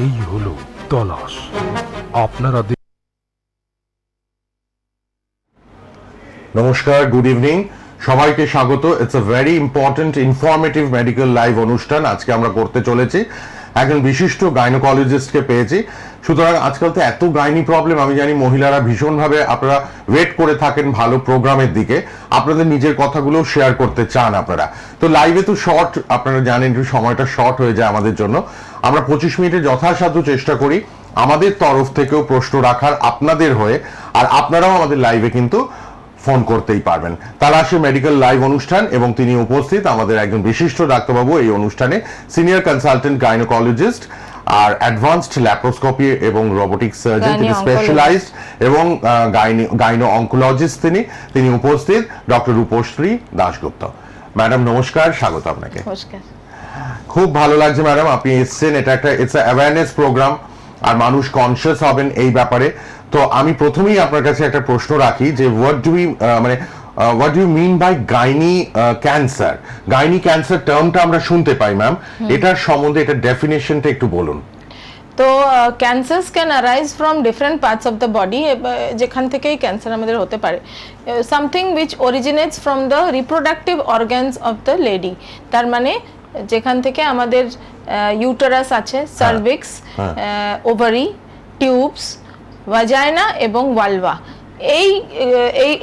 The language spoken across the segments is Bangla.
এই হলো তলাশ। আপনারা নমস্কার, গুড ইভিনিং, সবাইকে স্বাগত। It's a very important informative medical live অনুষ্ঠান আজকে আমরা করতে চলেছি। একজন বিশিষ্ট গাইনোকোলজিস্টকে পেয়েছি। সুতরাং আজকাল তো এত গাইনি প্রবলেম, আমি জানি মহিলারা ভীষণভাবে আপনারা ওয়েট করে থাকেন ভালো প্রোগ্রামের দিকে, আপনাদের নিজের কথাগুলো শেয়ার করতে চান আপনারা। তো লাইভে তো শর্ট, আপনারা জানেন একটু সময়টা শর্ট হয়ে যায় আমাদের জন্য। আমরা 25 মিনিটে যথাসাধ্য চেষ্টা করি আমাদের তরফ থেকেও প্রশ্ন রাখার আপনাদের হয়ে, আর আপনারাও আমাদের লাইভে কিন্তু ফোন করতেই পারবেন। তালাশে মেডিকেল লাইভ অনুষ্ঠান, এবং তিনি উপস্থিত আমাদের একজন বিশিষ্ট ডাক্তারবাবু এই অনুষ্ঠানে, সিনিয়র কনসালটেন্ট গাইনোকোলজিস্ট আর অ্যাডভান্সড ল্যাপ্রোস্কোপি এবং রোবোটিক সার্জন, তিনি স্পেশালাইজড এবং গাইনো অনকোলজিস্ট তিনি উপস্থিত ডক্টর রূপশ্রী দাশগুপ্ত। ম্যাডাম নমস্কার, স্বাগত আপনাকে। নমস্কার। খুব ভালো লাগছে ম্যাডাম আপনি এসেছেন। এটা একটা ইটস অ্যাওয়ারনেস প্রোগ্রাম, আর মানুষ কনসিয়াস হবেন এই ব্যাপারে। তো আমি প্রথমেই আপনার কাছে একটা প্রশ্ন রাখি যে what do you mean by gynae cancer? Gynae cancer টার্মটা আমরা শুনতে পাই ম্যাম, এটার সম্বন্ধে এটা ডেফিনেশনটা একটু বলুন। তো cancers can arise from different parts of the body, যেখান থেকেই ক্যান্সার আমাদের হতে পারে। Something which originates from the reproductive organs of the lady, তার মানে যেখান থেকে আমাদের ইউটারাস আছে, সার্ভিক্স, ওভারি, টিউবস, ভাজাইনা এবং ভালভা, এই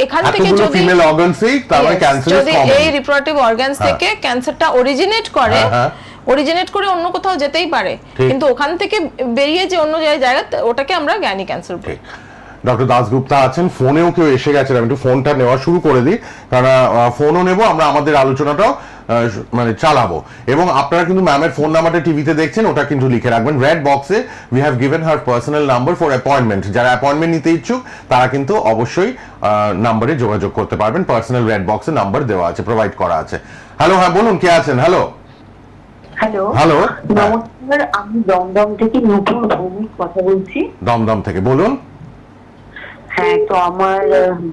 এখান থেকে যদি ফিমেল অর্গানসেই তার মানে ক্যান্সার যদি এই রিপ্রোডাক্টিভ অর্গানস থেকে ক্যান্সারটা অরিজিনেট করে, অন্য কোথাও যেতেই পারে, কিন্তু ওখান থেকে বেরিয়ে যে অন্য জায়গা, ওটাকে আমরা গাইনি ক্যান্সার বলি। ডক্টর দাশগুপ্তা আছেন, ফোনেও কেউ এসে গেছেন, আমি একটু ফোনটা নেওয়া শুরু করে দিই, কারণ ফোনও নেবো, আমরা আমাদের আলোচনাটাও মানে চালাবো। এবং আপনারা কিন্তু ম্যামের ফোন নাম্বারটা টিভিতে দেখছেন, ওটা কিন্তু লিখে রাখবেন রেড বক্সে। We have given her personal number for appointment. যারা অ্যাপয়েন্টমেন্ট নিতে ইচ্ছুক তারা কিন্তু অবশ্যই নাম্বারে যোগাযোগ করতে পারবেন। পার্সোনাল রেড বক্সে নাম্বার দেওয়া আছে, প্রোভাইড করা আছে। হ্যালো, হ্যাঁ বলুন, কে আছেন? হ্যালো হ্যালো হ্যালো, নমস্কার, আমি দমদম থেকে নতুন ভৌমিক কথা বলছি। দমদম থেকে বলুন। হ্যাঁ, তো আমার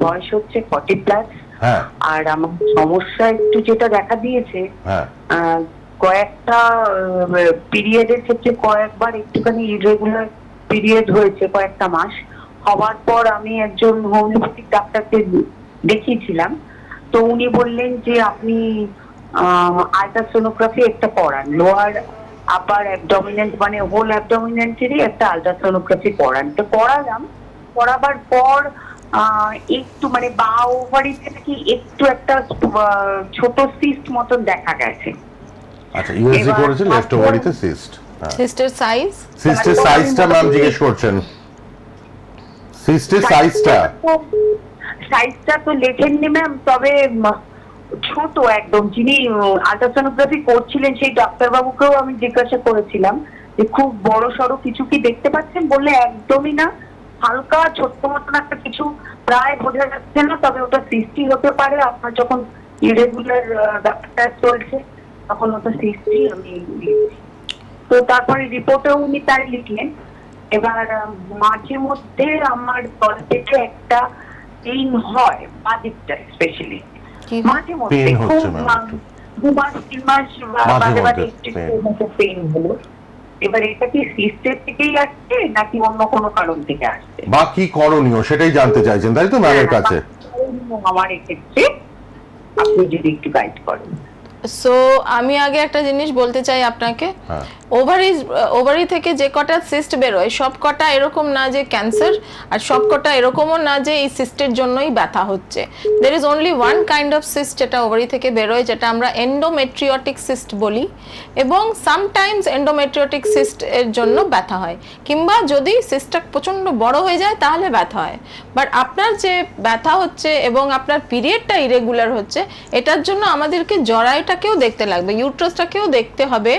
বয়স হচ্ছে 40+। হ্যাঁ, আর আমার সমস্যা একটু যেটা দেখা দিয়েছে, হ্যাঁ, কয়েকটা পিরিয়ডের ক্ষেত্রে কয়েকবার একটুখানি ইরেগুলার পিরিয়ড হয়েছে কয়েকটা মাস। হওয়ার পর আমি একজন হোমিওপ্যাথিক ডাক্তারকে দেখিয়েছিলাম। তো উনি বললেন যে আপনি আল্ট্রাসোনোগ্রাফি একটা করান, লোয়ার আপার অ্যাবডোমিনেন্ট মানে হোল অ্যাবডোমিনেন্টেরই একটা আল্ট্রাসোনোগ্রাফি করান। তো করালাম, করাবার পর একটু মানে বা ওভারিতে নাকি একটু একটা ছোট সিস্ট মতন দেখা গেছে। আচ্ছা, ইউএসজি করেছে লেফট ওভারিতে সিস্ট। সিস্টের সাইজ, সিস্টের সাইজটা ম্যাম জিজ্ঞেস করছেন? সিস্টের সাইজটা তো লেখেননি ম্যাম, তবে ছোট একদম। যিনি আল্ট্রাসোনোগ্রাফি করছিলেন সেই ডাক্তার বাবুকেও আমি জিজ্ঞাসা করেছিলাম যে খুব বড় সড়ো কিছু কি দেখতে পাচ্ছেন? বললে একদমই না, হালকা ছোট্ট মতন একটা কিছু, প্রায় বোঝা যাচ্ছে না, তবে ওটা সৃষ্টি হতে পারে। আপনার যখন ইরেগুলার ব্যাপারটা চলছে তখন ওটা সৃষ্টি আমি লিখছি। তো তারপরে রিপোর্টেও উনি তাই লিখলেন। এবার মাঝে মধ্যে আমার তল থেকে একটা পেইন হয়, বাদিকটা স্পেশালি মাঝে মধ্যে, খুব 2-3 মাস বাদে বাদে একটু পেইন হলো। এবার এটা কি সিস্টের থেকেই আসছে নাকি অন্য কোনো কারণ থেকে আসছে, বা কি করণীয় সেটাই জানতে চাইছেন, তাই তো ম্যামের কাছে? আমার এক্ষেত্রে আপনি যদি একটু গাইড করেন। সো আমি আগে একটা জিনিস বলতে চাই আপনাকে, ওভারি থেকে যে কটা সিস্ট বেরোয় সব কটা এরকম না যে ক্যান্সার, আর সব কটা এরকমও না যে এই সিস্টের জন্যই ব্যথা হচ্ছে। There is only one kind of cyst যেটা ওভারি থেকে বেরোয়, যেটা আমরা এন্ডোমেট্রিওটিক সিস্ট বলি, এবং সামটাইমস এন্ডোমেট্রিওটিক সিস্ট এর জন্য ব্যথা হয়, কিংবা যদি সিস্টটা প্রচণ্ড বড় হয়ে যায় তাহলে ব্যথা হয়। বাট আপনার যে ব্যথা হচ্ছে এবং আপনার পিরিয়ডটা ইরেগুলার হচ্ছে, এটার জন্য আমাদেরকে জরায়ুটাকেও দেখতে লাগবে, ইউট্রাসটাকেও দেখতে হবে,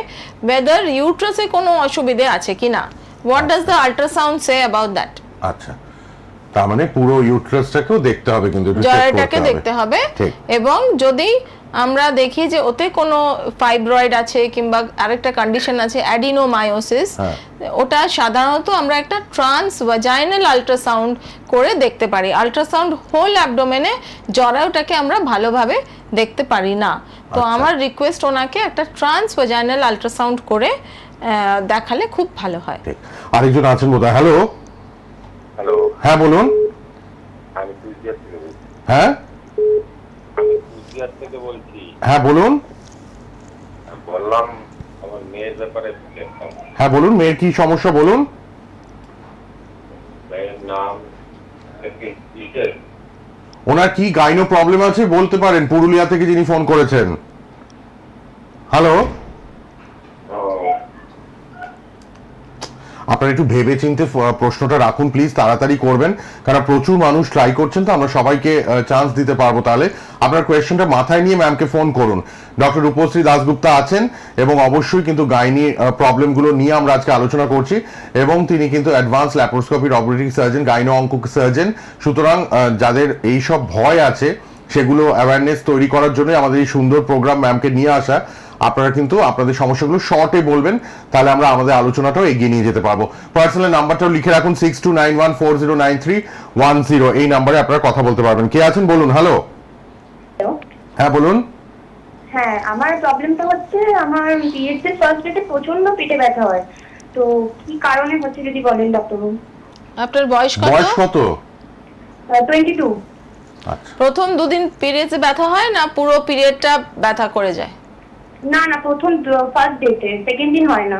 whether ইউট্রাসে কোনো অসুবিধে আছে কিনা। What does the ultrasound say about that? আচ্ছা, তার মানে পুরো ইউট্রাসটাকেও দেখতে হবে, কিন্তু জরায়ুটাকে দেখতে হবে। এবং যদি আমরা দেখি যে ওতে কোনো ফাইব্রয়েড আছে কিংবা আরেকটা কন্ডিশন আছে অ্যাডিনোমায়োসিস, ওটা সাধারণত আমরা একটা ট্রান্সভাজাইনাল আল্ট্রাসাউন্ড করে দেখতে পারি। আল্ট্রাসাউন্ড হোল অ্যাবডোমেনে জরায়ুটাকে আমরা ভালোভাবে দেখতে পারি না। তো আমার রিকোয়েস্ট ওনাকে একটা ট্রান্সভাজাইনাল আল্ট্রাসাউন্ড করে দেখালে খুব ভালো হয়। ঠিক, আরেকজন আছেন বোধহয়। হ্যালো, হ্যালো, হ্যাঁ বলুন। আমি কুচবিহার থেকে বলছি। হ্যাঁ আমি কুচবিহার থেকে বলছি। হ্যাঁ বলুন। আমি বললাম আমার মেয়ের ব্যাপারে দেখতাম। হ্যাঁ বলুন, মেয়ের কি সমস্যা বলুন। মেয়ের নাম ইটের। ওনার কি গাইনো প্রবলেম আছে বলতে পারেন, পুরুলিয়া থেকে যিনি ফোন করেছেন। হ্যালো, আপনারা একটু ভেবে চিন্তে প্রশ্নটা রাখুন প্লিজ, তাড়াতাড়ি করবেন, কারণ প্রচুর মানুষ ট্রাই করছেন, তো আমরা সবাইকে চান্স দিতে পারবো। তাহলে আপনার কোয়েশ্চেনটা মাথায় নিয়ে ম্যামকে ফোন করুন। ডক্টর রূপশ্রী দাশগুপ্তা আছেন এবং অবশ্যই কিন্তু গাইনি প্রবলেমগুলো নিয়ে আমরা আজকে আলোচনা করছি, এবং তিনি কিন্তু অ্যাডভান্স ল্যাপারোস্কোপি অবরেটিক সার্জন, গাইনো অঙ্ক সার্জন। সুতরাং যাদের এইসব ভয় আছে সেগুলো অ্যাওয়ারনেস তৈরি করার জন্য আমাদের এই সুন্দর প্রোগ্রাম ম্যামকে নিয়ে আসা। আপনারা কিন্তু আপনাদের সমস্যাগুলো শর্টে বলবেন, তাহলে আমরা আমাদের আলোচনাটাও এগিয়ে নিয়ে যেতে পারবো। পার্সোনাল নাম্বারটাও লিখে রাখুন 6291409310। এই নাম্বারে আপনারা কথা বলতে পারবেন। কে আছেন বলুন। হ্যালো, হ্যাঁ বলুন। হ্যাঁ, আমার প্রবলেমটা হচ্ছে আমার পিরিয়ডস এর ফার্স্ট ডেতে প্রচন্ড পেটে ব্যথা হয়। তো কি কারণে হচ্ছে যদি বলেন ডাক্তারবাবু। আপনার বয়স বয়স কত? কত? 22। আচ্ছা, প্রথম দুদিন পিরিয়ডসে ব্যথা হয় না পুরো পিরিয়ডটা ব্যথা করে যায়? না না, প্রথম ফার্স্ট ডেতে, সেকেন্ড দিন হয় না।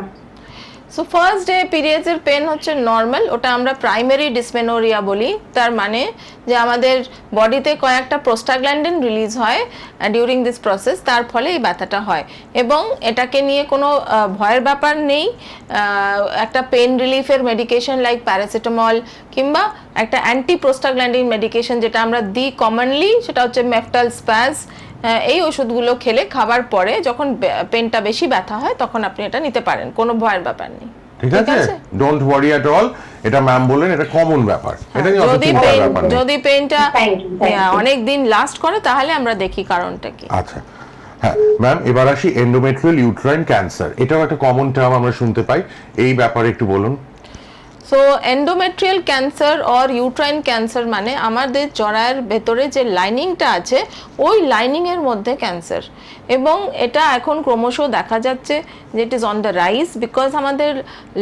সো ফার্স্ট ডে পিরিয়ডসের পেন হচ্ছে নর্মাল, ওটা আমরা প্রাইমারি ডিসমেনোরিয়া বলি। তার মানে যে আমাদের বডিতে কয়েকটা প্রোস্টাগ্ল্যান্ডিন রিলিজ হয় ডিউরিং দিস প্রসেস, তার ফলে এই ব্যথাটা হয়। এবং এটাকে নিয়ে কোনো ভয়ের ব্যাপার নেই। একটা পেন রিলিফের মেডিকেশন লাইক প্যারাসিটামল কিংবা একটা অ্যান্টি প্রোস্টাগ্ল্যান্ডিন মেডিকেশন যেটা আমরা দিই কমনলি, সেটা হচ্ছে মেফটাল স্প্যাজ। এই ওষুধগুলো খেলে খাবার পরে যখন পেনটা বেশি ব্যথা হয় তখন আপনি এটা নিতে পারেন, কোনো ভয়ের ব্যাপার নেই। ঠিক আছে, ডোন্ট ওয়ারি এট অল। এটা ম্যাম বললেন এটা কমন ব্যাপার, এটা নিয়ে অত চিন্তার ব্যাপার নেই। যদি পেনটা Thank you. অনেক দিন লাস্ট করে তাহলে আমরা দেখি কারণটা কি। আচ্ছা, হ্যাঁ ম্যাম, এবার আসি এন্ডোমেট্রিয়াল ইউট্রাইন ক্যান্সার। এটাও একটা কমন টার্ম আমরা শুনতে পাই, এই ব্যাপারে একটু বলুন। So endometrial cancer or uterine cancer মানে আমাদের জরায়ের ভেতরে যে লাইনিংটা আছে ওই লাইনিংয়ের মধ্যে ক্যান্সার। এবং এটা এখন ক্রমশ দেখা যাচ্ছে যে it is on the rise, because আমাদের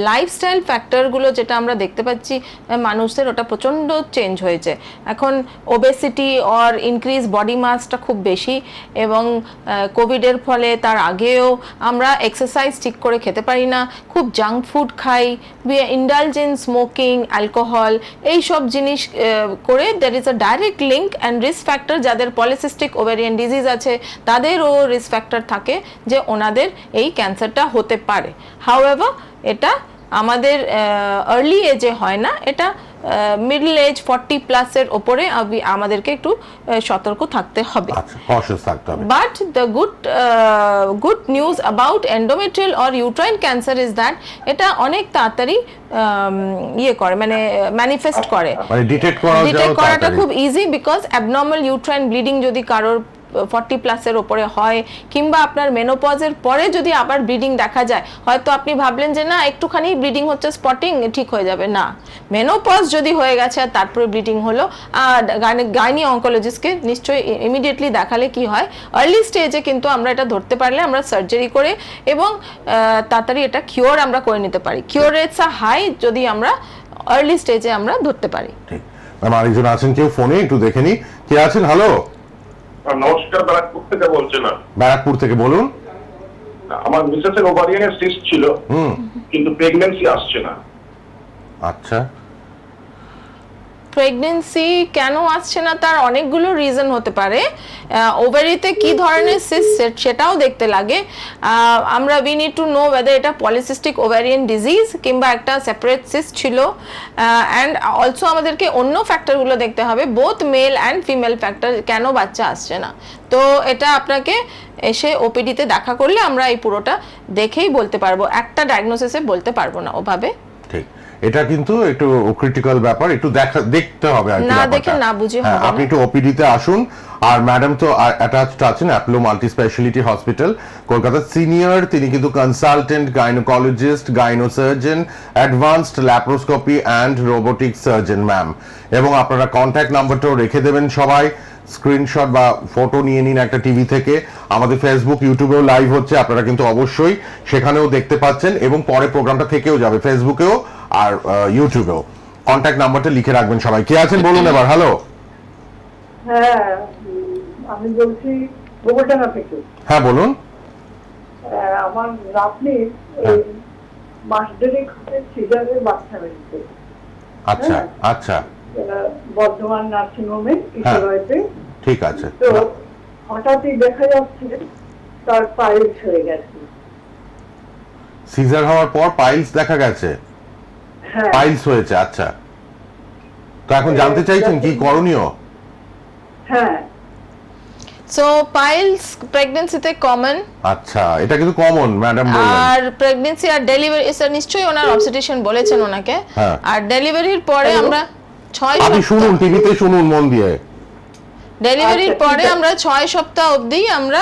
লাইফস্টাইল ফ্যাক্টরগুলো যেটা আমরা দেখতে পাচ্ছি মানুষদের, ওটা প্রচণ্ড চেঞ্জ হয়েছে। এখন ওবেসিটি অর ইনক্রিজ বডি মাসটা খুব বেশি, এবং কোভিডের ফলে তার আগেও আমরা এক্সারসাইজ ঠিক করে খেতে পারি না, খুব জাঙ্ক ফুড খাই, ইন্ডালজেন্স স্মোকিং, অ্যালকোহল, এই সব জিনিস করে there is a direct link and risk factor. যাদের পলিসিস্টিক ওভারিয়ান ডিজিজ আছে তাদেরও রিস্ক ফ্যাক্টর থাকে যে ওনাদের এই ক্যান্সারটা হতে পারে। হাউএভার এটা আমাদের আর্লি এজে হয় না, এটা মিডল এজ 40+ এর ওপরে আমাদেরকে একটু সতর্ক থাকতে হবে। আচ্ছা, কশাস থাকতে হবে। But the good news about endometrial or uterine cancer is that এটা অনেক তাড়াতাড়ি ইয়ে করে, মানে ম্যানিফেস্ট করে। মানে ডিটেক্ট করাটা খুব easy, because abnormal uterine bleeding যদি কারোর 40+ এর ওপরে হয়, কিংবা আপনার মেনোপজের পরে যদি আবার ব্লিডিং দেখা যায়, হয়তো আপনি ভাবলেন যে না একটুখানি ব্লিডিং হচ্ছে, স্পটিং ঠিক হয়ে যাবে, না, মেনোপজ যদি হয়ে গেছে আর তারপরে ব্লিডিং হলো, গাইনি অনকোলজিস্টকে নিশ্চয়ই ইমিডিয়েটলি দেখালে কি হয়, আর্লি স্টেজে কিন্তু আমরা এটা ধরতে পারলে আমরা সার্জারি করে এবং তাড়াতাড়ি এটা কিওর আমরা করে নিতে পারি। কিওর রেটস আর হাই যদি আমরা আর্লি স্টেজে আমরা ধরতে পারি। ঠিক ম্যাম, আরেকজন আছেন কেউ ফোনে, একটু দেখে নি কে আছেন। হ্যালো, নমস্কার, ব্যারাকপুর থেকে বলছেন। ব্যারাকপুর থেকে বলুন। আমার মিসেসের ওভারিয়ানের সিস্ট ছিল, কিন্তু প্রেগন্যান্সি আসছে না। আচ্ছা, প্রেগন্যান্সি কেন আসছে না তার অনেকগুলো রিজন হতে পারে। ওভারিতে কি ধরনের সিস্ট সেটাও দেখতে লাগে। আমরা we need to know whether এটা পলিসিস্টিক ওভারিয়ান ডিজিজ কিংবা একটা সেপারেট সিস্ট ছিল, অ্যান্ড অলসো আমাদেরকে অন্য ফ্যাক্টরগুলো দেখতে হবে, both male and female factor, কেন বাচ্চা আসছে না। তো এটা আপনাকে এসে ওপিডিতে দেখা করলে আমরা এই পুরোটা দেখেই বলতে পারবো, একটা ডায়াগনোসিসে বলতে পারবো না ওভাবে। ঠিক, এটা কিন্তু একটু ক্রিটিক্যাল ব্যাপার, একটু দেখতে হবে আর কি, না দেখে না বুঝে হবে না। আপনি একটু ওপিডিতে আসুন। আর ম্যাডাম তো অ্যাটাচড আছেন Apollo multi speciality hospital Kolkata, senior, তিনি কিন্তু consultant gynaecologist, gynae surgeon, advanced laparoscopy and robotic surgeon ma'am. এবং আপনারা কন্ট্যাক্ট নাম্বারটাও রেখে দেবেন সবাই, স্ক্রিনশট বা ফটো নিয়ে নিন একটা টিভি থেকে। আমাদের ফেসবুক ইউটিউবেও লাইভ হচ্ছে, আপনারা কিন্তু অবশ্যই সেখানেও দেখতে পাচ্ছেন এবং পরে প্রোগ্রামটা থেকেও যাবে ফেসবুকেও আর ইউটিউবেও। কন্ট্যাক্ট নাম্বারটা লিখে রাখবেন সবাই। কে আছেন বলুন এবার। হ্যালো, হ্যাঁ আমি বলছি গোবরডাঙ্গা থেকে। হ্যাঁ বলুন। আমার নাতনি হ্যাঁ। মাস দেড়েক সিজারের বাচ্চা হয়েছে। আচ্ছা হ্যাঁ। আচ্ছা, বর্ধমান নার্সিং হোমে কিশোরগঞ্জে। ঠিক আছে। তো হঠাৎই দেখা যাচ্ছে তার পাইলস হয়ে গেছে। সিজার হওয়ার পর পাইলস দেখা গেছে, হ্যাঁ পাইলস হয়েছে। আচ্ছা, তো এখন জানতে চাইছেন কি করণীয়? হ্যাঁ সো পাইলস প্রেগন্যান্সিতে কমন, আচ্ছা, এটা কিন্তু কমন ম্যাডাম বললেন। আর প্রেগন্যান্সি আর ডেলিভারি স্যার নিশ্চয়ই ওনার অবস্টেটিশিয়ান বলেছেন ওনাকে। হ্যাঁ। আর ডেলিভারির পরে আমরা 6 আপনি শুনুন, টিভিতে শুনুন মন দিয়ে। ডেলিভারির আচ্ছা, পরে ঠিক আছে। আমরা 6 সপ্তাহ অবধি আমরা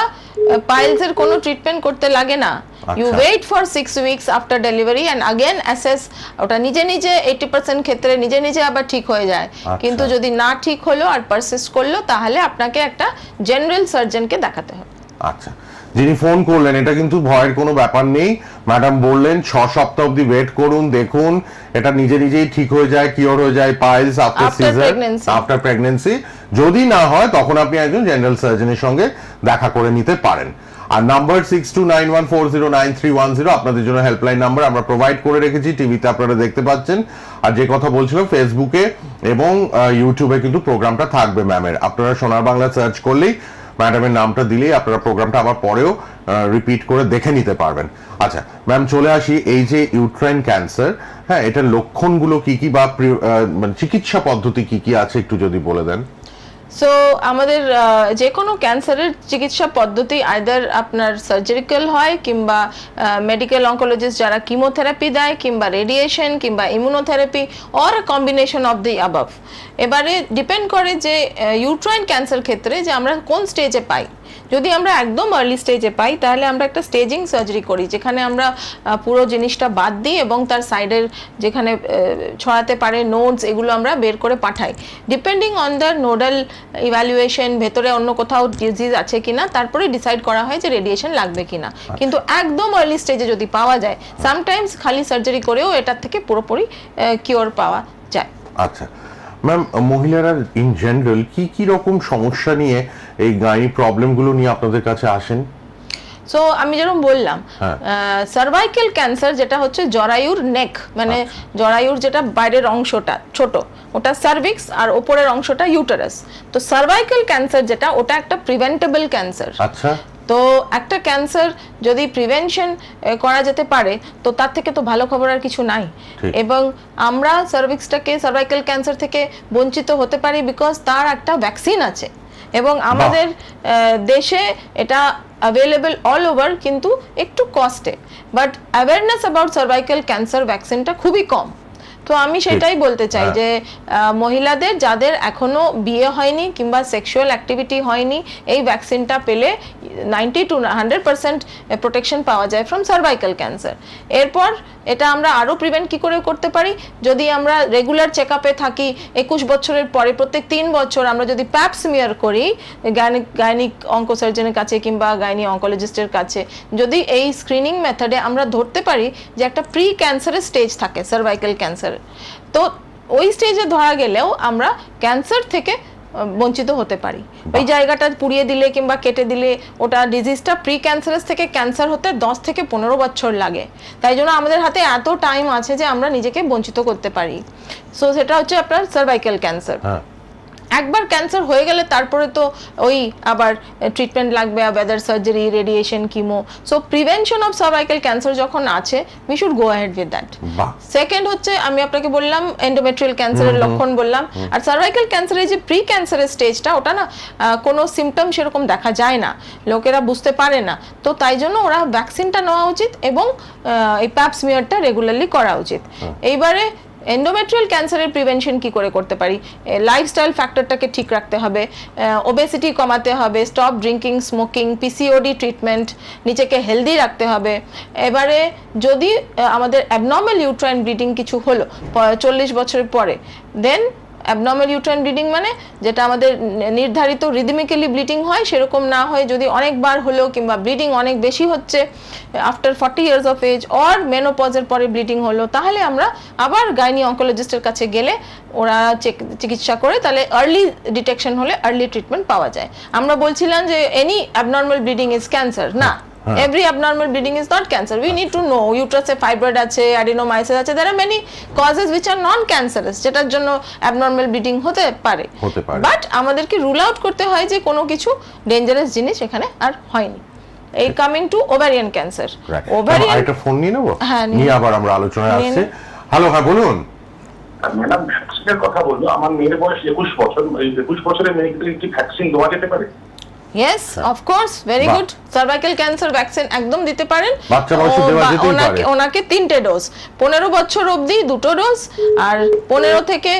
পাইলসের কোনো ট্রিটমেন্ট করতে লাগে না। ইউ আচ্ছা। Wait for 6 weeks after delivery and again assess. ওটা নিজে নিজে 80% ক্ষেত্রে নিজে নিজে আবার ঠিক হয়ে যায়। আচ্ছা। কিন্তু যদি না ঠিক হলো আর পারসিস্ট করলো তাহলে আপনাকে একটা জেনারেল সার্জনকে দেখাতে হবে। আচ্ছা, যিনি ফোন করলেন এটা কিন্তু ভয়ের কোনো ব্যাপার নেই। ম্যাডাম বললেন 6 সপ্তাহ অবধি ওয়েট করুন, দেখুন এটা নিজে নিজেই ঠিক হয়ে যায়, কিওর হয়ে যায় piles after After caesar, pregnancy. After pregnancy. যদি না হয় তখন আপনি একজন জেনারেল সার্জনের সঙ্গে দেখা করে নিতে পারেন। আর নাম্বার 6291409310 আপনাদের জন্য হেল্পলাইন নাম্বার আমরা প্রোভাইড করে রেখেছি, টিভিতে আপনারা দেখতে পাচ্ছেন। আর যে কথা বলছিলাম, ফেসবুকে এবং ইউটিউবে কিন্তু প্রোগ্রামটা থাকবে ম্যামের। আপনারা সোনার বাংলা সার্চ করলেই ম্যাডামের নামটা দিলেই আপনারা প্রোগ্রামটা আবার পরেও রিপিট করে দেখে নিতে পারবেন। আচ্ছা ম্যাম, চলে আসি এই যে ইউট্রাইন ক্যান্সার, হ্যাঁ এটার লক্ষণগুলো কি কি বা মানে চিকিৎসা পদ্ধতি কি কি আছে একটু যদি বলে দেন। সো আমাদের যে কোনো ক্যান্সারের চিকিৎসা পদ্ধতি আইদার আপনার সার্জারিক্যাল হয় কিংবা মেডিকেল অনকোলজিস্ট যারা কিমোথেরাপি দেয় কিংবা রেডিয়েশন কিংবা immunotherapy or combination of the above. এবারে ডিপেন্ড করে যে ইউট্রাইন ক্যান্সার ক্ষেত্রে যে আমরা কোন স্টেজে পাই। যদি আমরা একদম আর্লি স্টেজে পাই তাহলে আমরা একটা স্টেজিং সার্জারি করি, যেখানে আমরা পুরো জিনিসটা বাদ দিই এবং তার সাইডের যেখানে ছড়াতে পারে নোডস এগুলো আমরা বের করে পাঠাই। Depending on the nodal evaluation, ভেতরে অন্য কোথাও ডিজিজ আছে কিনা, তারপরে ডিসাইড করা হয় যে রেডিয়েশন লাগবে কিনা। কিন্তু একদম আর্লি স্টেজে যদি পাওয়া যায়, সামটাইমস খালি সার্জারি করেও এটার থেকে পুরোপুরি কিওর পাওয়া যায়। আচ্ছা ম্যাম, মহিলারা ইন জেনারেল কি কি রকম সমস্যা নিয়ে এই গাইনি প্রবলেমগুলো নিয়ে আপনাদের কাছে আসেন? সো আমি যেরকম বললাম, সার্ভাইকাল ক্যান্সার যেটা হচ্ছে জরায়ুর নেক, মানে জরায়ুর যেটা বাইরের অংশটা ছোট ওটা সার্ভিক্স আর ওপরের অংশটা ইউটারাস। তো সার্ভাইকাল ক্যান্সার যেটা ওটা একটা প্রিভেন্টেবল ক্যান্সার। আচ্ছা, তো একটা ক্যান্সার যদি প্রিভেনশন করা যেতে পারে তো তার থেকে তো ভালো খবর আর কিছু নাই। ঠিক। এবং আমরা সার্ভাইকাল ক্যান্সার থেকে বঞ্চিত হতে পারি বিকজ তার একটা ভ্যাকসিন আছে এবং আমাদের দেশে এটা অ্যাভেলেবল অল ওভার, কিন্তু একটু কস্টে। But awareness about cervical cancer ভ্যাকসিনটা খুবই কম। তো আমি সেটাই বলতে চাই যে মহিলাদের যাদের এখনো বিয়ে হয়নি কিংবা সেক্সুয়াল অ্যাক্টিভিটি হয়নি, এই ভ্যাকসিনটা পেলে 90 to 100% প্রোটেকশন পাওয়া যায় ফ্রম সার্ভাইকাল ক্যান্সার। এরপর এটা আমরা আরও প্রিভেন্ট কী করে করতে পারি, যদি আমরা রেগুলার চেক আপে থাকি, 21 বছরের পরে প্রত্যেক 3 বছর আমরা যদি প্যাপ স্মিয়ার করি গাইনিক অঙ্কোসার্জনের কাছে কিংবা গাইনি অঙ্কোলজিস্টের কাছে, যদি এই স্ক্রিনিং মেথডে আমরা ধরতে পারি যে একটা প্রি ক্যান্সারের স্টেজ থাকে সার্ভাইকাল ক্যান্সার, তো ওই স্টেজে ধরা গেলেও আমরা ক্যান্সার থেকে বঞ্চিত হতে পারি। ওই জায়গাটা পুড়িয়ে দিলে কিংবা কেটে দিলে ওটা ডিজিজটা প্রি ক্যান্সারাস থেকে ক্যান্সার হতে 10 থেকে 15 বছর লাগে। তাই জন্য আমাদের হাতে এত টাইম আছে যে আমরা নিজেকে বঞ্চিত করতে পারি। সো সেটা হচ্ছে আপনার সার্ভাইকাল ক্যান্সার। একবার ক্যান্সার হয়ে গেলে তারপরে তো ওই আবার ট্রিটমেন্ট লাগবে, weather surgery, radiation, কিমো। So prevention of cervical cancer যখন আছে, we should go ahead with that. Second হচ্ছে আমি আপনাকে বললাম এন্ডোমেট্রিয়াল ক্যান্সারের লক্ষণ বললাম। আর সার্ভাইকাল ক্যান্সারের যে প্রি ক্যান্সারের স্টেজটা ওটা না কোনো সিমটম সেরকম দেখা যায় না, লোকেরা বুঝতে পারে না। তো তাই জন্য ওরা ভ্যাকসিনটা নেওয়া উচিত এবং এই প্যাপ স্মিয়ারটা রেগুলারলি করা উচিত। এইবারে এন্ডোমেট্রিয়াল ক্যান্সারের প্রিভেনশন কি করে করতে পারি, লাইফস্টাইল ফ্যাক্টরটাকে ঠিক রাখতে হবে, ওবেসিটি কমাতে হবে, stop drinking, smoking, PCOD treatment, নিজেকে হেলদি রাখতে হবে। এবারে যদি আমাদের অ্যাবনর্মাল ইউট্রাইন ব্লিডিং কিছু হলো 40 বছরের পরে, দেন অ্যাবনর্মাল ইউট্রাইন ব্লিডিং মানে যেটা আমাদের নির্ধারিত রিদমিক্যালি ব্লিডিং হয় সেরকম না হয়, যদি অনেকবার হলো কিংবা ব্লিডিং অনেক বেশি হচ্ছে after 40 years of age or মেনোপজের পরে ব্লিডিং হলো, তাহলে আমরা আবার গাইনি অনকোলজিস্টের কাছে গেলে ওরা চিকিৎসা করে তাহলে আর্লি ডিটেকশন হলে আর্লি ট্রিটমেন্ট পাওয়া যায়। আমরা বলছিলাম যে any abnormal bleeding is cancer, না, every abnormal bleeding is not cancer. We need to know uterus A fibroid আছে, adenomyosis আছে, there are many causes which are non cancerous যেটার জন্য abnormal bleeding হতে পারে, বাট আমাদেরকে রুল আউট করতে হয় যে কোনো কিছু ডেঞ্জারাস জিনিস এখানে আর হয়নি। এই coming to ovarian cancer, ovarian একটা ফোন নিয়ে নেব, নিয়ে আবার আমরা আলোচনায় আসছি। হ্যালো, হ্যাঁ বলুন। ম্যাডাম ভ্যাকসিনের কথা বললো, আমার মেয়ের বয়স 21 বছর, এই 21 বছরের মেয়েকে কি ভ্যাকসিন দেওয়া যেতে পারে? Yes, of course, very good. Cervical cancer vaccine একদম দিতে পারেন। বাচ্চা বয়সে দেওয়া যেতেই পারে। ওনাকে 3টে ডোজ, 15 বছর অবধি 2টো ডোজ, আর 15 থেকে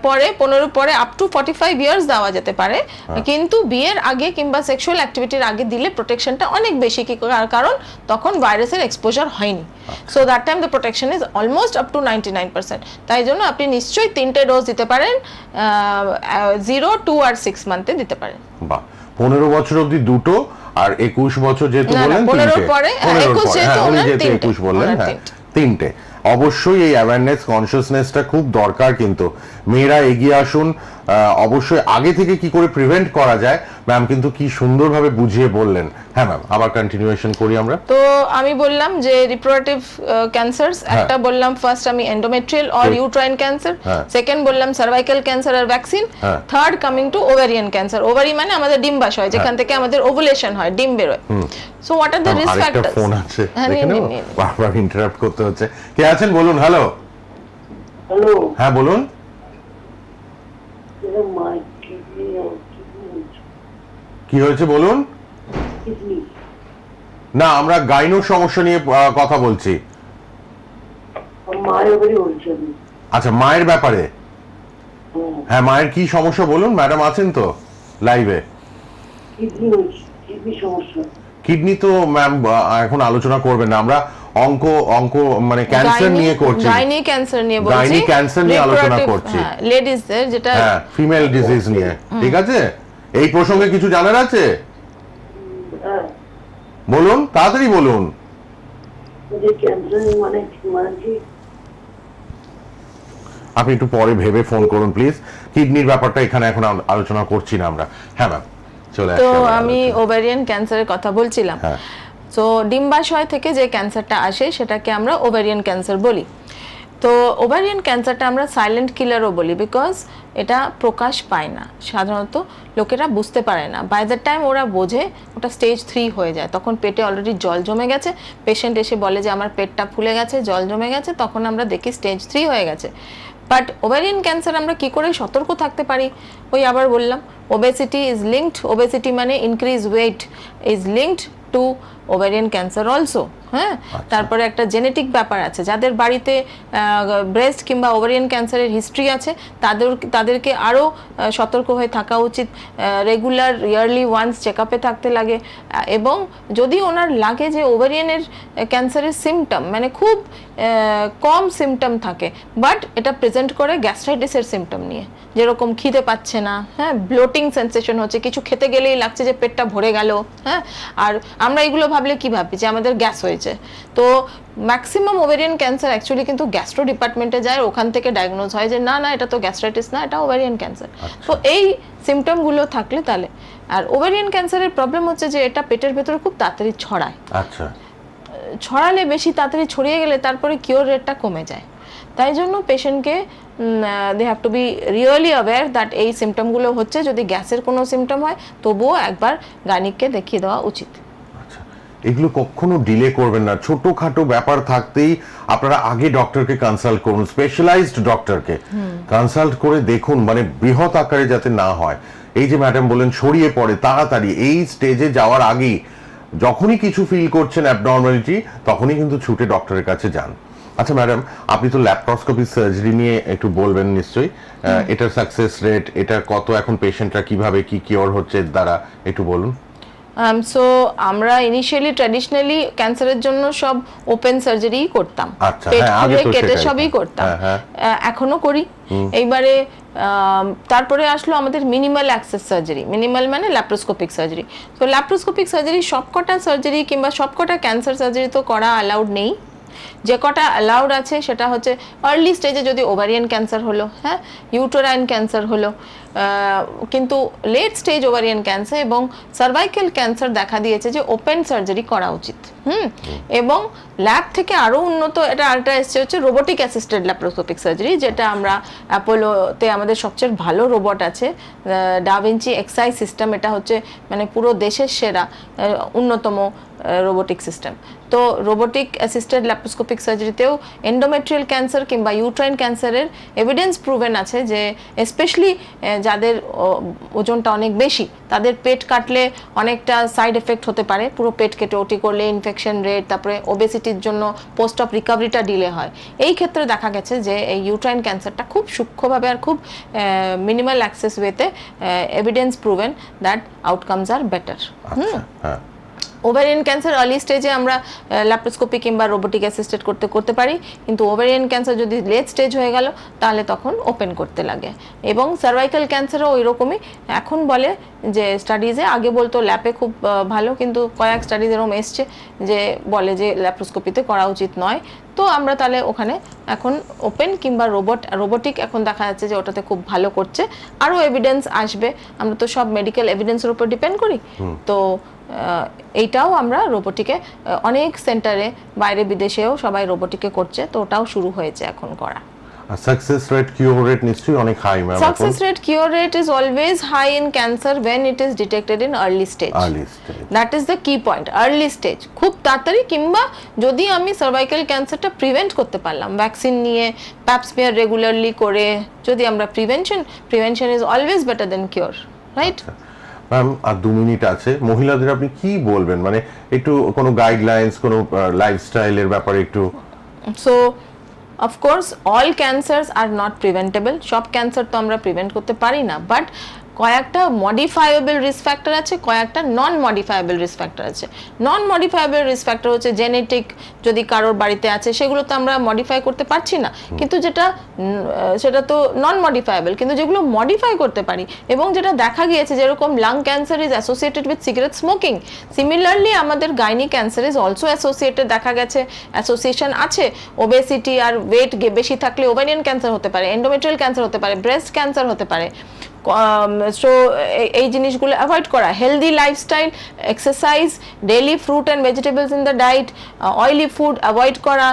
পরে 15 পরে আপ টু 45 ইয়ার্স দেওয়া যেতে পারে, কিন্তু বিয়ের আগে কিংবা সেক্সুয়াল অ্যাক্টিভিটির আগে দিলে প্রোটেকশনটা অনেক বেশি, কারণ তখন ভাইরাসের এক্সপোজার হয়নি, so that time the protection is almost up to 99%। তাই জন্য আপনি নিশ্চয়ই 3টে ডোজ দিতে পারেন, 0, 2 আর 6 মান্থে দিতে পারেন। বাহ, 15 বছর অবধি 2টো আর 21 বছর যেহেতু বলেন 15 পরে 21 বললেন, হ্যাঁ 3টে। অবশ্যই এই অ্যাওয়ারনেস কনসিয়াসনেসটা খুব দরকার, কিন্তু মেয়েরা এগিয়ে আসুন। অবশ্যই আগে থেকে কি করে প্রিভেন্ট করা যায় ম্যাম কিন্তু কি সুন্দরভাবে বুঝিয়ে বললেন। হ্যাঁ ম্যাম, আবার কন্টিনিউয়েশন করি আমরা। তো আমি বললাম যে রিপ্রোডাক্টিভ ক্যান্সারস, একটা বললাম ফার্স্ট আমি endometrial or uterine cancer, second বললাম সার্ভাইকাল ক্যান্সার আর vaccine, third coming to ovarian cancer. Ovary মানে আমাদের ডিম্বাশয়, যেখান থেকে আমাদের ওভুলেশন হয়, ডিম বের হয়। So what are the risk factors? Phone আছে, দেখে নাও, বারবার ইন্টারাপ্ট করতে হচ্ছে। কে আছেন বলুন। হ্যালো। হ্যালো, হ্যাঁ বলুন। কি হয়েছে বলুন? না, আমরা গাইনোর সমস্যা নিয়ে কথা বলছি। আচ্ছা, মায়ের ব্যাপারে। হ্যাঁ, মায়ের কি সমস্যা বলুন, ম্যাডাম আছেন তো লাইভে? কিডনি তো ম্যাম এখন আলোচনা করবেন না, আমরা অঙ্ক মানে ক্যান্সার নিয়ে করছি, গাইনি ক্যান্সার নিয়ে বলছি, গাইনি ক্যান্সার নিয়ে আলোচনা করছি, লেডিজদের যেটা, হ্যাঁ ফিমেল ডিজিজ নিয়ে। ঠিক আছে, এই প্রসঙ্গে কিছু জানার আছে? বলুন, তাড়াতাড়ি বলুন। আপনি একটু পরে ভেবে ফোন করুন প্লিজ, কিডনির ব্যাপারটা এখানে এখন আলোচনা করছি না আমরা। হ্যাঁ ম্যাম, চলে আসুন। তো আমি ওভারিয়ান ক্যান্সারের কথা বলছিলাম। তো ডিম্বাশয় থেকে যে ক্যান্সারটা আসে সেটাকে আমরা ওভারিয়ান ক্যান্সার বলি। তো ওভারিয়ান ক্যান্সারটা আমরা সাইলেন্ট কিলারও বলি, বিকজ এটা প্রকাশ পায় না, সাধারণত লোকেরা বুঝতে পারে না। বাই দ্য টাইম ওরা বোঝে ওটা স্টেজ 3 হয়ে যায়, তখন পেটে অলরেডি জল জমে গেছে, পেশেন্ট এসে বলে যে আমার পেটটা ফুলে গেছে, জল জমে গেছে, তখন আমরা দেখি স্টেজ 3 হয়ে গেছে। বাট ওভারিয়ান ক্যান্সার আমরা কি করে সতর্ক থাকতে পারি? ওই আবার বললাম, ওবেসিটি ইজ লিঙ্কড, ওবেসিটি মানে increase weight is linked to ovarian cancer also. হ্যাঁ, তারপরে একটা জেনেটিক ব্যাপার আছে, যাদের বাড়িতে ব্রেস্ট কিংবা ওভারিয়ান ক্যান্সারের হিস্ট্রি আছে তাদেরকে আরও সতর্ক হয়ে থাকা উচিত, রেগুলার ইয়ারলি ওয়ান্স চেকআপে থাকতে লাগে। এবং যদি ওনার লাগে যে ওভারিয়ানের ক্যান্সারের সিমটম মানে খুব কম সিমটম থাকে, বাট এটা প্রেজেন্ট করে গ্যাস্ট্রাইটিসের সিমটম নিয়ে, যেরকম খিদে পাচ্ছে না, হ্যাঁ ব্লোটিং সেন্সেশন হচ্ছে, কিছু খেতে গেলেই লাগছে যে পেটটা ভরে গেল, হ্যাঁ, আর আমরা এগুলো ভাবলে কি ভাবি যে আমাদের গ্যাস হয়েছে। তো ম্যাক্সিমাম ওভারিয়ান ক্যান্সার অ্যাকচুয়ালি কিন্তু গ্যাস্ট্রো ডিপার্টমেন্টে যায়, ওখান থেকে ডায়াগনোজ হয় যে না না এটা তো গ্যাস্ট্রাইটিস না, এটা ওভারিয়ান ক্যান্সার। তো এই সিমটমগুলো থাকলে তাহলে, আর ওভারিয়ান ক্যান্সারের প্রবলেম হচ্ছে যে এটা পেটের ভেতরে খুব তাড়াতাড়ি ছড়ায়। আচ্ছা, ছড়ালে বেশি তাড়াতাড়ি ছড়িয়ে গেলে তারপরে কিওর রেটটা কমে যায়। তাই জন্য পেশেন্টকে they have to be really aware that এই সিমটমগুলো হচ্ছে, যদি গ্যাসের কোনো সিমটম হয় তবুও একবার গাইনিককে দেখিয়ে দেওয়া উচিত। এগুলো কখনো ডিলে করবেন না, ছোটখাটো ব্যাপার থাকতেই আপনারা আগে ডক্টরকে কনসাল্ট করুন, স্পেশালাইজড ডক্টরকে কনসাল্ট করে দেখুন, মানে বৃহৎ আকারে যাতে না হয়। এই যে ম্যাডাম বলেন ছড়িয়ে পড়ে তাড়াতাড়ি, এই স্টেজে যাওয়ার আগেই যখনই কিছু ফিল করছেন অ্যাবনর্মালিটি তখনই কিন্তু ছুটে ডক্টরের কাছে যান। আচ্ছা ম্যাডাম, আপনি তো ল্যাপ্রোস্কোপি সার্জারি নিয়ে একটু বলবেন নিশ্চয়ই, এটার সাকসেস রেট, এটা কত এখন পেশেন্টরা কিভাবে কি কিওর হচ্ছে দ্বারা একটু বলুন। সো আমরা ইনিশিয়ালি ট্র্যাডিশনালি ক্যান্সারের জন্য সব ওপেন সার্জারি করতাম, আচ্ছা, পেট হ্যাঁ, আগে খুলে তো কেটে সেটাই। সবই করতাম, হ্যাঁ, এখনো করি। এইবারে তারপরে আসলো আমাদের মিনিমাল অ্যাক্সেস সার্জারি, মিনিমাল মানে ল্যাপ্রোস্কোপিক সার্জারি। তো ল্যাপ্রোস্কোপিক সার্জারি সবকটা সার্জারি কিংবা সবকটা ক্যান্সার সার্জারি তো করা অ্যালাউড নেই। যে কটা অ্যালাউড আছে সেটা হচ্ছে আর্লি স্টেজে যদি ওভারিয়ান ক্যান্সার হলো, হ্যাঁ, ইউটেরাইন ক্যান্সার হলো, কিন্তু লেট স্টেজ ওভারিয়ান ক্যান্সার এবং সার্ভাইকাল ক্যান্সার দেখা দিয়েছে যে ওপেন সার্জারি করা উচিত। এবং ল্যাব থেকে আরও উন্নত এটা আরেকটা এসছে হচ্ছে রোবোটিক অ্যাসিস্টেড ল্যাপ্রোস্কোপিক সার্জারি, যেটা আমরা অ্যাপোলোতে আমাদের সবচেয়ে ভালো রোবট আছে ডাভিঞ্চি এক্সআই সিস্টেম। এটা হচ্ছে মানে পুরো দেশের সেরা অন্যতম রোবোটিক সিস্টেম। তো রোবোটিক অ্যাসিস্টেড ল্যাপ্রোস্কোপিক সার্জারিতেও এন্ডোমেট্রিয়াল ক্যান্সার কিংবা ইউট্রাইন ক্যান্সারের এভিডেন্স প্রুভেন আছে যে স্পেশালি যাদের ওজনটা অনেক বেশি তাদের পেট কাটলে অনেকটা সাইড এফেক্ট হতে পারে। পুরো পেট কেটে ওটি করলে ইনফেকশন রেট, তারপরে ওবেসিটির জন্য পোস্ট অফ রিকভারিটা ডিলে হয়। এই ক্ষেত্রে দেখা গেছে যে এই ইউট্রাইন ক্যান্সারটা খুব সূক্ষ্মভাবে আর খুব মিনিমাল অ্যাক্সেস ওয়েতে evidence proven that outcomes are better. হ্যাঁ, ওভারিয়ান ক্যান্সার আর্লি স্টেজে আমরা ল্যাপ্রোস্কোপি কিংবা রোবোটিক অ্যাসিস্টেড করতে পারি, কিন্তু ওভারিয়ান ক্যান্সার যদি লেট স্টেজ হয়ে গেল তাহলে তখন ওপেন করতে লাগে। এবং সার্ভাইকাল ক্যান্সারও ওই রকমই এখন বলে যে স্টাডিজে, আগে বলতো ল্যাপে খুব ভালো, কিন্তু কয়েক স্টাডিজ এরকম এসছে যে বলে যে ল্যাপ্রোস্কোপিতে করা উচিত নয়। তো আমরা তাহলে ওখানে এখন ওপেন কিংবা রোবোটিক এখন দেখা যাচ্ছে যে ওটাতে খুব ভালো করছে। আরও এভিডেন্স আসবে, আমরা তো সব মেডিকেল এভিডেন্সের উপর ডিপেন্ড করি। তো এইটাও আমরা রোবোটিকে অনেক সেন্টারে বাইরে বিদেশেও সবাই রোবোটিকে করছে, তো ওটাও শুরু হয়েছে এখন করা। সাকসেস রেট, কিউর রেট নিশ্চয়ই অনেক hi ma'am. Success rate, cure rate is always high in cancer when it is detected in early stage. Early stage. That is the key point. Early stage খুব তাড়াতাড়ি, কিংবা যদি আমি সার্ভাইকাল ক্যান্সারটা প্রিভেন্ট করতে পারলাম ভ্যাকসিন নিয়ে, প্যাপ স্মিয়ার রেগুলারলি করে, যদি আমরা prevention is always better than cure, right? Ma'am আর 2 মিনিট আছে, মহিলাদের আপনি কি বলবেন, মানে একটু কোনো গাইডলাইন্স, কোনো লাইফস্টাইলের ব্যাপারে একটু। So of course all cancers are not preventable, সব ক্যান্সার তো আমরা প্রিভেন্ট করতে পারি না, বাট কয়েকটা মডিফায়েবল রিস্ক ফ্যাক্টর আছে, কয়েকটা নন মডিফায়েবল রিস্ক ফ্যাক্টর আছে। নন মডিফায়েবল রিস্ক ফ্যাক্টর হচ্ছে জেনেটিক, যদি কারোর বাড়িতে আছে সেগুলো তো আমরা মডিফাই করতে পারছি না, কিন্তু সেটা তো নন মডিফায়েবল। কিন্তু যেগুলো মডিফাই করতে পারি, এবং যেটা দেখা গিয়েছে যেরকম lung cancer is associated with cigarette smoking, similarly আমাদের gynae cancer is also associated, দেখা গেছে অ্যাসোসিয়েশন আছে। ওবেসিটি আর ওয়েট বেশি থাকলে ওভারিয়ান ক্যান্সার হতে পারে, এন্ডোমেট্রিয়াল ক্যান্সার হতে পারে, ব্রেস্ট ক্যান্সার হতে পারে। সো এই জিনিসগুলো অ্যাভয়েড করা, healthy lifestyle, exercise, daily fruit and vegetables in the diet, oily food avoid করা,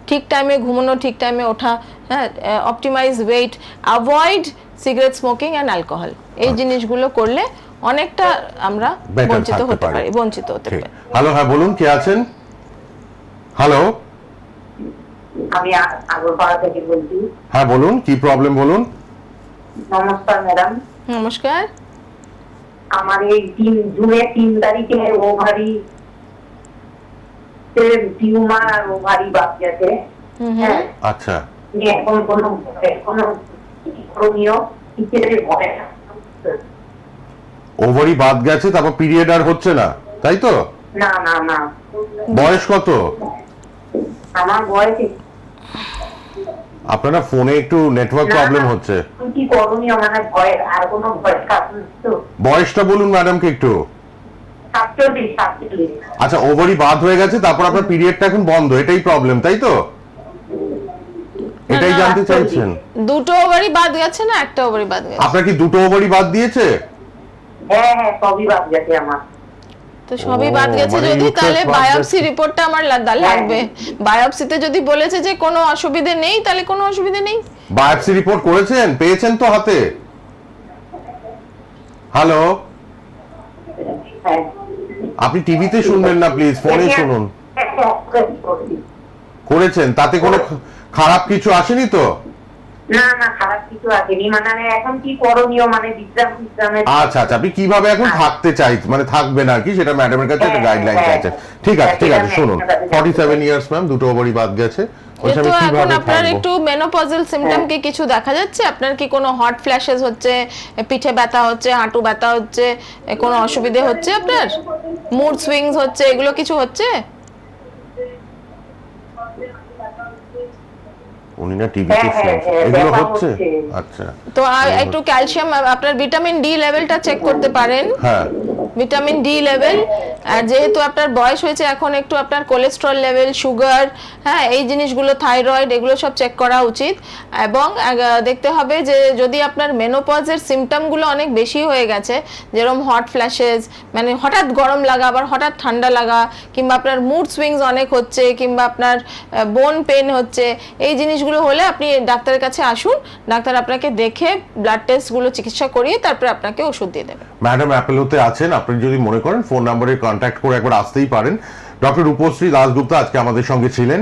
ঠিক টাইমে ঘুমানো, ঠিক টাইমে ওঠা, হ্যাঁ, optimise weight, avoid cigarette smoking and alcohol. এই জিনিসগুলো করলে অনেকটা আমরা বঞ্চিত হতে পারি। হ্যালো, হ্যাঁ বলুন, কে আছেন? হ্যালো, আমি আগরপাড়া থেকে বলছি। হ্যাঁ বলুন, কি প্রবলেম বলুন। নমস্কার ম্যাডাম। নমস্কার। আমার এই জুনের 3 তারিখে ওভারি টিউমার আর ওভারি বাদ গেছে। হ্যাঁ, আচ্ছা, এখন কোনো করণীয় কিসের ভয়? ওভারি বাদ গেছে, তারপর পিরিয়ড আর হচ্ছে না, তাই তো? না না না, বয়স কত আমার বয়স আপনারা ফোনে একটু নেটওয়ার্ক প্রবলেম হচ্ছে। কি করণীয়, মানে ভয় আর কোনো ভয় কাটছে তো? বয়সটা বলুন ম্যাডামকে একটু। 47। আচ্ছা, ওভারি বাদ হয়ে গেছে, তারপর আপনার পিরিয়ডটা এখন বন্ধ, এটাই প্রবলেম, তাই তো? এটাই জানতে চাইছেন? দুটো ওভারি বাদ গেছে না একটা ওভারি বাদ গেছে? আপনার কি দুটো ওভারি বাদ দিয়েছে? হ্যাঁ হ্যাঁ, সবই বাদ গেছে আমার। তো সবই বাদ গেছে মানে যদি, uterus তাহলে বাদ বায়োপসি গেছে। রিপোর্টটা আমার লাগবে। বায়োপসিতে যদি বলেছে যে কোনো অসুবিধা নেই, তাহলে কোনো অসুবিধা নেই। বায়োপসি রিপোর্ট করেছেন, পেয়েছেন তো হাতে? হ্যালো, হ্যাঁ, আপনি টিভিতে শুনবেন না প্লিজ, ফোনে শুনুন। করেছেন, তাতে কোনো খারাপ কিছু আসেনি তো? না না, খারাপ কিছু আসেনি। মানে এখন কি করণীয়, মানে বিশ্রামে? আচ্ছা আচ্ছা, আপনি কিভাবে এখন থাকতে চাই, মানে থাকবেন আর কি, সেটা ম্যাডামের কাছে একটা গাইডলাইন চাইছেন। ঠিক আছে ঠিক আছে, শুনুন। 47 ইয়ার্স ম্যাম, দুটো ওভারি বাদ গেছে, বলছি যেহেতু আমি এখন কিভাবে আপনার থাকবো? একটু মেনোপজাল সিমটম কি কিছু দেখা যাচ্ছে? আপনার কি কোনো হট ফ্ল্যাশেস হচ্ছে, পিঠে ব্যথা হচ্ছে, হাঁটু ব্যথা হচ্ছে, কোনো অসুবিধে হচ্ছে আপনার? মুড সুইংস হচ্ছে, এগুলো কিছু হচ্ছে? উনি না টিভিতে হ্যাঁ, হ্যাঁ, হ্যাঁ, এগুলো ব্যথা হচ্ছে? হচ্ছে। আচ্ছা, তো একটু ক্যালসিয়াম, আপনার ভিটামিন ডি লেভেলটা চেক করতে পারেন। হ্যাঁ ভিটামিন ডি লেভেল, আর যেহেতু আপনার বয়স হয়েছে এখন একটু আপনার কোলেস্টেরল লেভেল, সুগার, হ্যাঁ এই জিনিসগুলো, থাইরয়েড, এগুলো সব চেক করা উচিত। এবং দেখতে হবে যে যদি আপনার মেনোপজের সিমটমগুলো অনেক বেশি হয়ে গেছে, যেরকম হট ফ্ল্যাশেস, মানে হঠাৎ গরম লাগা আবার হঠাৎ ঠান্ডা লাগা, কিংবা আপনার মুড সুইংস অনেক হচ্ছে, কিংবা আপনার বোন পেন হচ্ছে, এই জিনিসগুলো হলে আপনি ডাক্তারের কাছে আসুন। ডাক্তার আপনাকে দেখে ব্লাড টেস্টগুলো চিকিৎসা করিয়ে তারপরে আপনাকে ওষুধ দিয়ে দেবে। ম্যাডাম অ্যাপেলোতে আছেন, আপনি যদি মনে করেন ফোন নম্বরে কন্ট্যাক্ট করে একবার আসতেই পারেন। ডক্টর রূপশ্রী দাশগুপ্তা আজকে আমাদের সঙ্গে ছিলেন।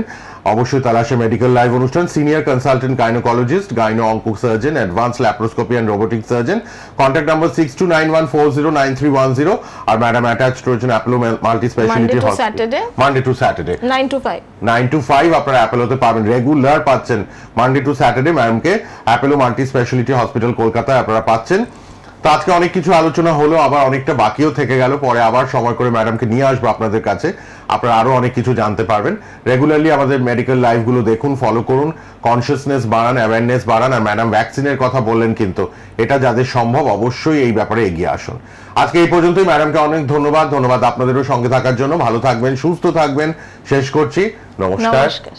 অবশ্যই তালাশে মেডিকেল লাইভ অনুষ্ঠান, senior consultant gynaecologist, gynae onco surgeon, advance laparoscopy and robotic surgeon. Contact number 6291409310। আর ম্যাডাম অ্যাটাচড রয়েছেন Apollo multi speciality Monday to hospital, Saturday। Monday to Saturday 9 to 5। 9 to 5 আপনারা অ্যাপেলোতে পাবেন, রেগুলার পাচ্ছেন। মানডে টু স্যাটারডে ম্যাডামকে অ্যাপেলো মাল্টি স্পেশালিটি হসপিটাল কলকাতায় আপনারা পাচ্ছেন। তো আজকে অনেক কিছু আলোচনা হলো, আবার অনেকটা বাকিও থেকে গেল, পরে আবার সময় করে ম্যাডামকে নিয়ে আসবো আপনাদের কাছে, আপনারা আরো অনেক কিছু জানতে পারবেন। রেগুলারলি আমাদের মেডিকেল লাইভগুলো দেখুন, ফলো করুন, কনসিয়াসনেস বাড়ান, অ্যাওয়ারনেস বাড়ান। আর ম্যাডাম ভ্যাকসিনের কথা বললেন, কিন্তু এটা যাদের সম্ভব অবশ্যই এই ব্যাপারে এগিয়ে আসুন। আজকে এই পর্যন্তই, ম্যাডামকে অনেক ধন্যবাদ। ধন্যবাদ আপনাদেরও সঙ্গে থাকার জন্য। ভালো থাকবেন, সুস্থ থাকবেন। শেষ করছি, নমস্কার। নমস্কার।